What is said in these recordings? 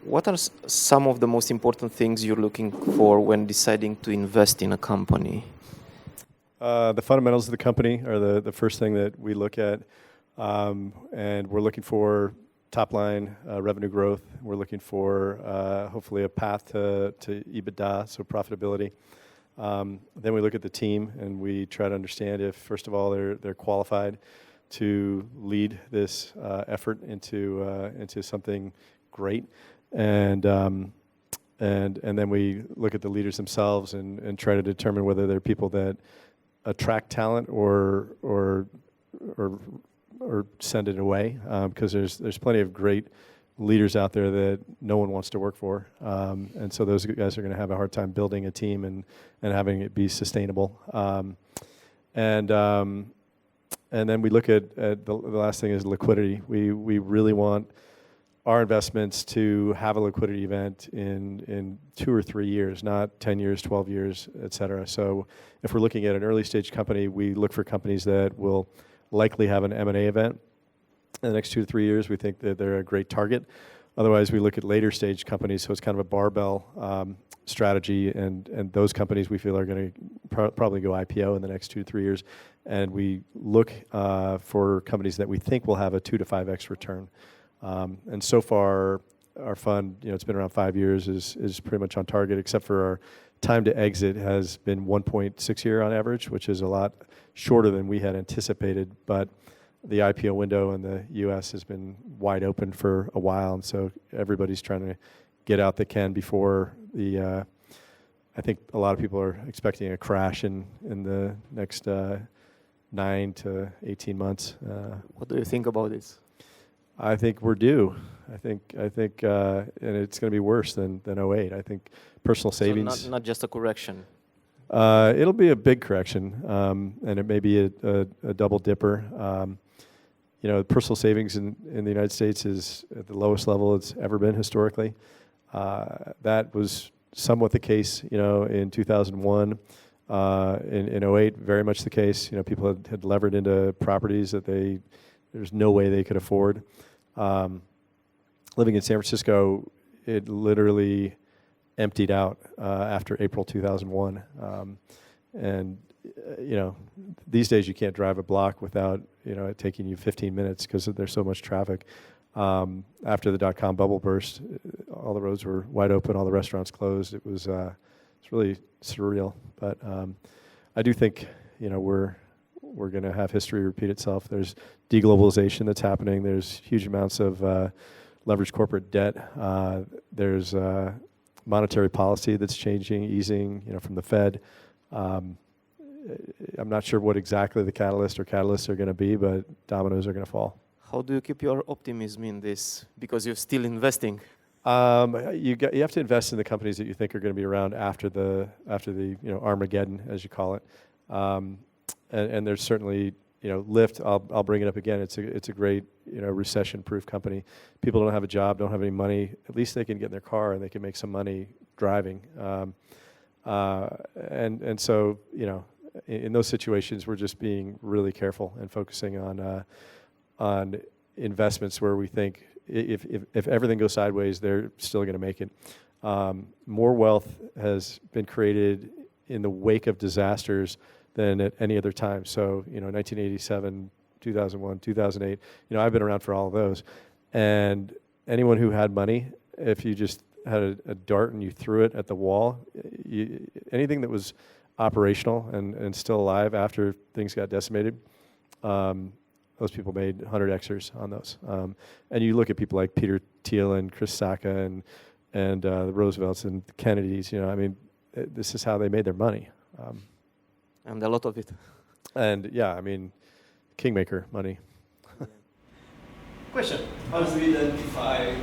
What are some of the most important things you're looking for when deciding to invest in a company? The fundamentals of the company are the first thing that we look at, and we're looking for top line revenue growth. We're looking for hopefully a path to EBITDA, so profitability. Then we look at the team and we try to understand if, first of all, they're qualified to lead this effort into something great, and then we look at the leaders themselves and try to determine whether they're people that attract talent or send it away, because there's plenty of great leaders out there that no one wants to work for, and so those guys are going to have a hard time building a team and having it be sustainable. And then we look at the last thing is liquidity. We really want our investments to have a liquidity event in 2 or 3 years, not 10 years, 12 years, et cetera. So if we're looking at an early stage company, we look for companies that will likely have an M&A event in the next 2 to 3 years. We think that they're a great target. Otherwise, we look at later stage companies, so it's kind of a barbell strategy, and those companies we feel are going to probably go IPO in the next 2 to 3 years. And we look for companies that we think will have a 2 to 5x return. And so far, our fund, it's been around 5 years, is pretty much on target, except for our time to exit has been 1.6 year on average, which is a lot shorter than we had anticipated. But the IPO window in the U.S. has been wide open for a while, and so everybody's trying to get out that can before the. I think a lot of people are expecting a crash in the next 9 to 18 months. What do you think about this? I think we're due. I think, and it's going to be worse than 08. I think personal savings. So not just a correction. It'll be a big correction, and it may be a double dipper. Personal savings in the United States is at the lowest level it's ever been historically. That was somewhat the case, in 2001. In 08, very much the case. People had levered into properties that there's no way they could afford. Living in San Francisco, it literally emptied out after April 2001. These days you can't drive a block without it taking you 15 minutes because there's so much traffic. After the dot-com bubble burst, all the roads were wide open, all the restaurants closed. It's really surreal. But I do think we're going to have history repeat itself. There's deglobalization that's happening. There's huge amounts of leveraged corporate debt. There's monetary policy that's changing, easing, from the Fed. I'm not sure what exactly the catalysts are going to be, but dominoes are going to fall. How do you keep your optimism in this? Because you're still investing. You have to invest in the companies that you think are going to be around after the Armageddon, as you call it. And there's certainly, Lyft, I'll bring it up again. It's a great, recession-proof company. People don't have a job, don't have any money. At least they can get in their car and they can make some money driving. And so, in those situations, we're just being really careful and focusing on investments where we think if everything goes sideways, they're still going to make it. More wealth has been created in the wake of disasters than at any other time. So, 1987, 2001, 2008, I've been around for all of those. And anyone who had money, if you just had a dart and you threw it at the wall, anything that was operational and still alive after things got decimated, those people made 100xers on those. And you look at people like Peter Thiel and Chris Sacca and the Roosevelts and the Kennedys, this is how they made their money. And a lot of it. And kingmaker money. Question. How do we identify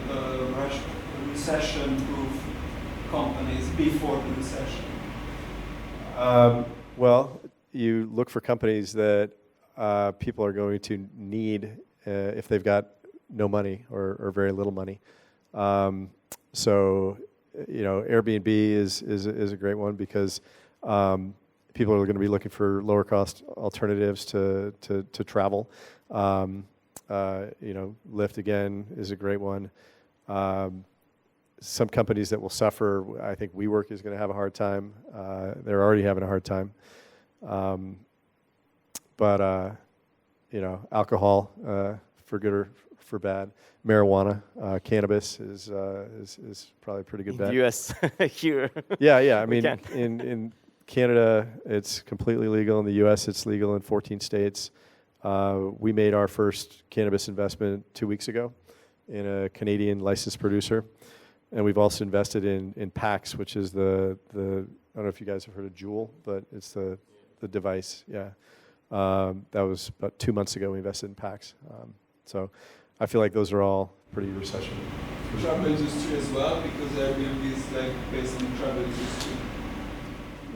recession-proof companies before the recession? Well, you look for companies that people are going to need if they've got no money or very little money. So, Airbnb is a great one because people are going to be looking for lower cost alternatives to travel. Lyft again is a great one. some companies that will suffer. I think WeWork is going to have a hard time. They're already having a hard time. But alcohol, for good or for bad, marijuana, cannabis is probably a pretty good bet. In the US, here. Yeah. I mean, in Canada, it's completely legal. In the U.S., it's legal in 14 states. We made our first cannabis investment 2 weeks ago in a Canadian licensed producer. And we've also invested in PAX, which is the I don't know if you guys have heard of Juul, but it's the device, yeah. That was about 2 months ago we invested in PAX. So I feel like those are all pretty recession. Travel industry as well, because Airbnb is like based on the travel industry.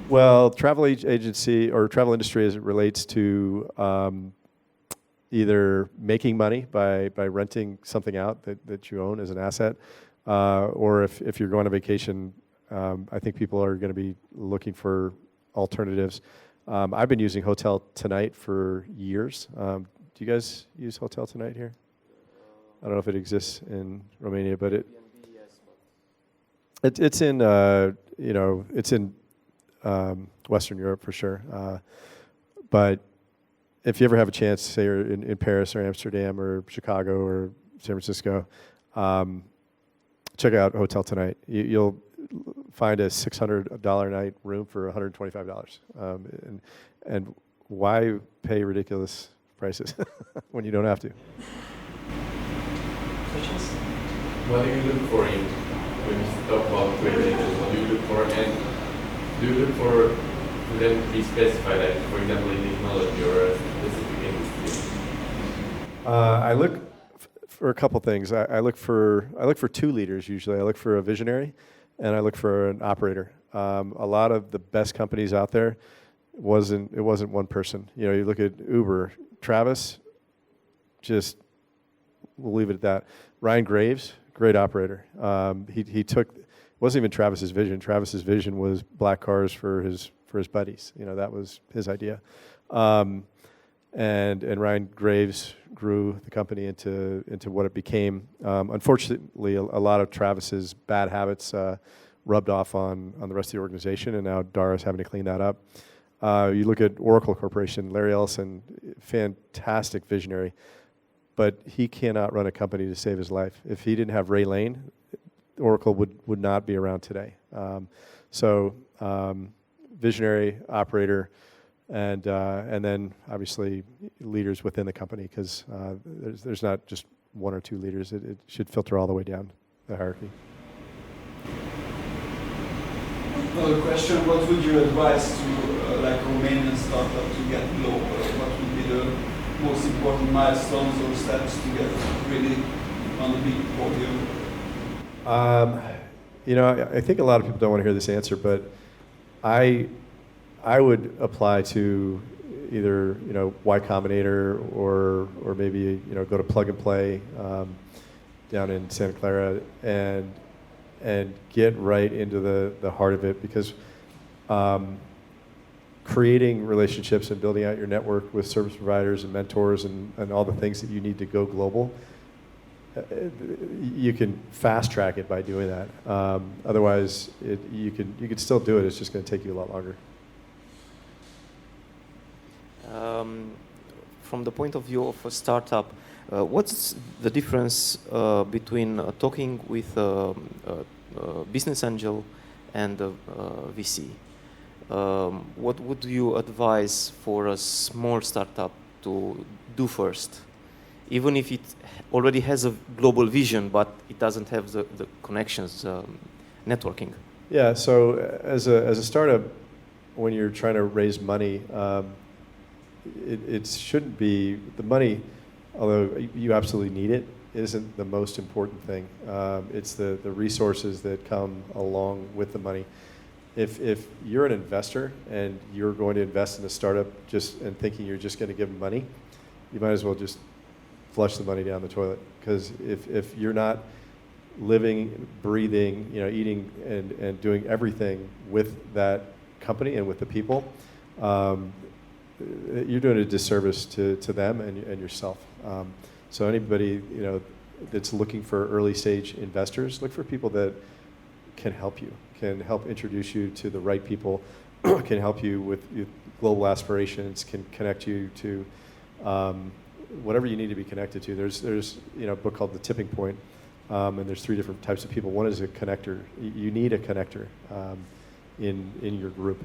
Well, travel agency or travel industry as it relates to either making money by renting something out that you own as an asset, or if you're going on vacation, I think people are going to be looking for alternatives. I've been using Hotel Tonight for years. Do you guys use Hotel Tonight here? I don't know if it exists in Romania, but it's in Western Europe for sure. But if you ever have a chance, say you're in Paris or Amsterdam or Chicago or San Francisco, check out Hotel Tonight. You'll find a $600 a night room for $125. And why pay ridiculous prices when you don't have to? What do you look for when you talk about liquidity? What do you look for? And do you look for them to be specified, like, for example, in technology or a specific industry? I look for a couple things. I look for 2 leaders usually. I look for a visionary, and I look for an operator. A lot of the best companies out there, it wasn't one person. You look at Uber, Travis, just we'll leave it at that. Ryan Graves, great operator. He took, it wasn't even Travis's vision. Travis's vision was black cars for his buddies. That was his idea. And Ryan Graves grew the company into what it became. Unfortunately, a lot of Travis's bad habits rubbed off on the rest of the organization, and now Dara's having to clean that up. You look at Oracle Corporation, Larry Ellison, fantastic visionary, but he cannot run a company to save his life. If he didn't have Ray Lane, Oracle would not be around today. Visionary, operator, and then obviously leaders within the company, because there's not just 1 or 2 leaders. It should filter all the way down the hierarchy. Another question: what would you advise to like Romanian startup to get global? What would be the most important milestones or steps to get really on the big podium? I think a lot of people don't want to hear this answer, but I would apply to either Y Combinator or maybe go to Plug and Play down in Santa Clara and get right into the heart of it, because creating relationships and building out your network with service providers and mentors and all the things that you need to go global, you can fast track it by doing that. Otherwise, you could still do it. It's just going to take you a lot longer. From the point of view of a startup, what's the difference between talking with a business angel and a VC? What would you advise for a small startup to do first? Even if it already has a global vision, but it doesn't have the connections, networking. Yeah, so as a startup, when you're trying to raise money, it shouldn't be the money, although you absolutely need it, isn't the most important thing. It's the resources that come along with the money. If you're an investor and you're going to invest in a startup and thinking you're just going to give them money, you might as well just flush the money down the toilet. Because if you're not living, breathing, eating and doing everything with that company and with the people, you're doing a disservice to them and yourself. So anybody, that's looking for early stage investors, look for people that can help you, can help introduce you to the right people, can help you with your global aspirations, can connect you to whatever you need to be connected to. There's a book called The Tipping Point, and there's 3 different types of people. One is a connector. You need a connector in your group.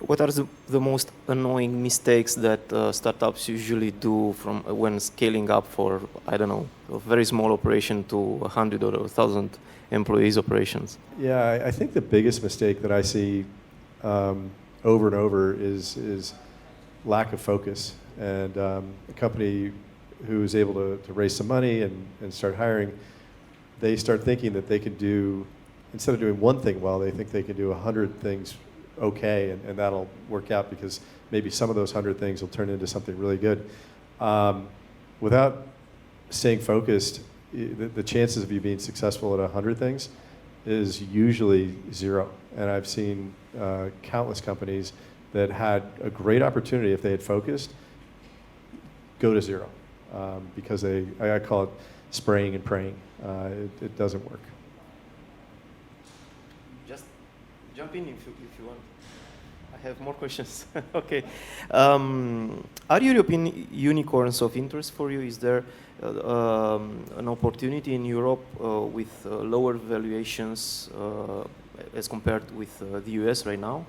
What are the most annoying mistakes that startups usually do from when scaling up for, I don't know, a very small operation to 100 or 1,000 employees operations? Yeah, I think the biggest mistake that I see over and over is lack of focus. And a company who is able to raise some money and start hiring, they start thinking that they can do, instead of doing one thing well, they think they can do 100 things okay, and that'll work out because maybe some of those 100 things will turn into something really good. Without staying focused, the chances of you being successful at 100 things is usually 0. And I've seen countless companies that had a great opportunity, if they had focused, go to 0 because I call it spraying and praying. It doesn't work. Just jump in if you want. I have more questions. Okay. Are European unicorns of interest for you? Is there an opportunity in Europe with lower valuations as compared with the US right now?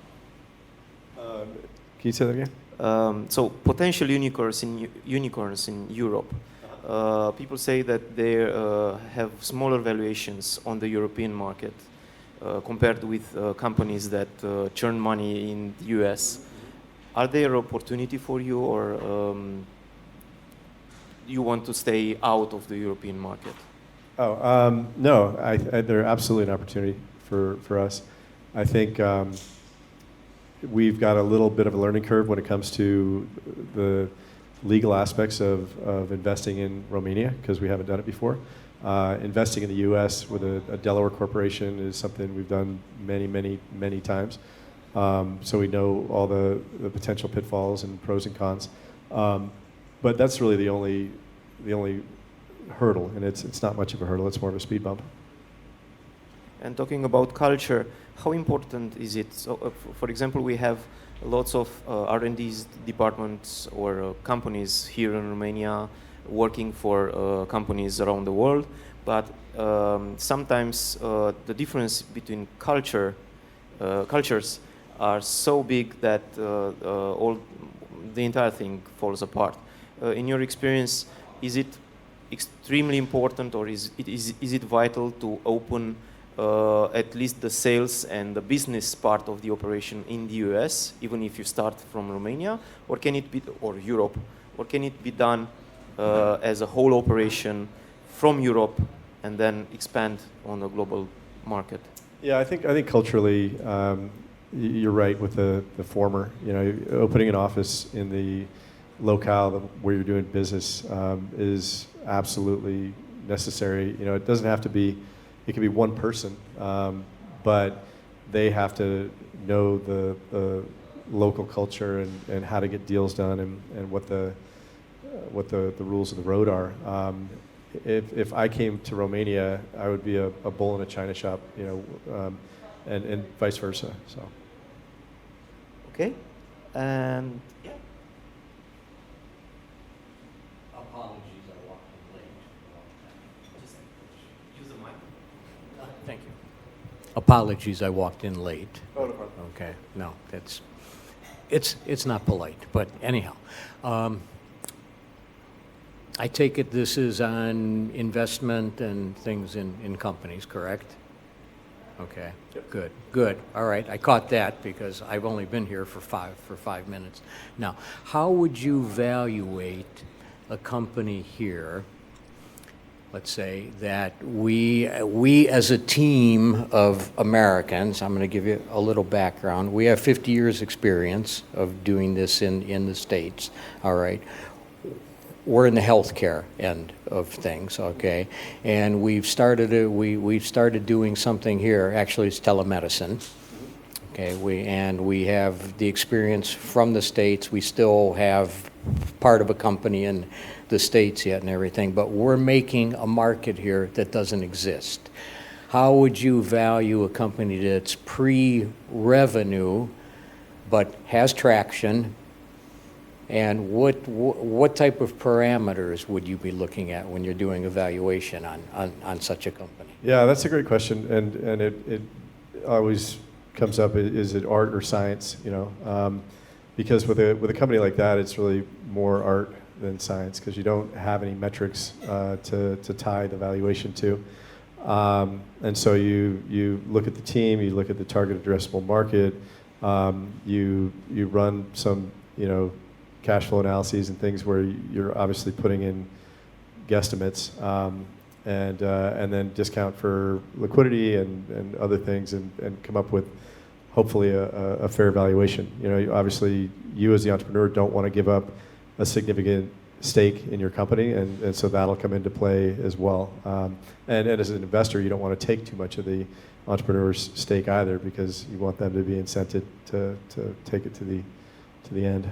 Can you say that again? So potential unicorns in Europe. People say that they have smaller valuations on the European market compared with companies that churn money in the US. Are there opportunity for you, or you want to stay out of the European market? No, they're absolutely an opportunity for us. I think we've got a little bit of a learning curve when it comes to the legal aspects of investing in Romania, because we haven't done it before. Investing in the U.S. with a Delaware corporation is something we've done many times. So we know all the potential pitfalls and pros and cons. But that's really the only hurdle, and it's not much of a hurdle. It's more of a speed bump. And talking about culture, how important is it? So, for example, we have lots of R&D departments or companies here in Romania working for companies around the world, but sometimes the difference between cultures are so big that the entire thing falls apart. In your experience, is it extremely important, or is it vital to open at least the sales and the business part of the operation in the US, even if you start from Romania, or can it be, or Europe, or can it be done as a whole operation from Europe and then expand on the global market? Yeah, I think culturally, you're right with the former. You know, opening an office in the locale where you're doing business is absolutely necessary. You know, it doesn't have to be. It can be one person, but they have to know the local culture and how to get deals done and what the rules of the road are. If I came to Romania, I would be a bull in a china shop, you know, and vice versa. So. Okay, and yeah. Apologies, I walked in late. Just use the mic. Thank you. Apologies, I walked in late. Oh, no problem. Okay, no, it's not polite, but anyhow. I take it this is on investment and things in companies, correct? Okay, Yep. good. All right, I caught that because I've only been here for 5 minutes. Now, how would you evaluate a company here, let's say, that we as a team of Americans, I'm going to give you a little background. We have 50 years experience of doing this in the States, all right? We're in the healthcare end of things, okay? And we've started doing something here. Actually, it's telemedicine. Okay, we have the experience from the States. We still have part of a company in the States yet and everything, but we're making a market here that doesn't exist. How would you value a company that's pre-revenue but has traction? And what type of parameters would you be looking at when you're doing a valuation on such a company? Yeah, that's a great question, and it always comes up: is it art or science? You know, because with a company like that, it's really more art than science because you don't have any metrics to tie the valuation to, and so you look at the team, you look at the target addressable market, you run some cash flow analyses and things where you're obviously putting in guesstimates, and then discount for liquidity and other things, and come up with hopefully a fair valuation. Obviously you as the entrepreneur don't want to give up a significant stake in your company, and so that'll come into play as well. And as an investor, you don't want to take too much of the entrepreneur's stake either, because you want them to be incented to take it to the end.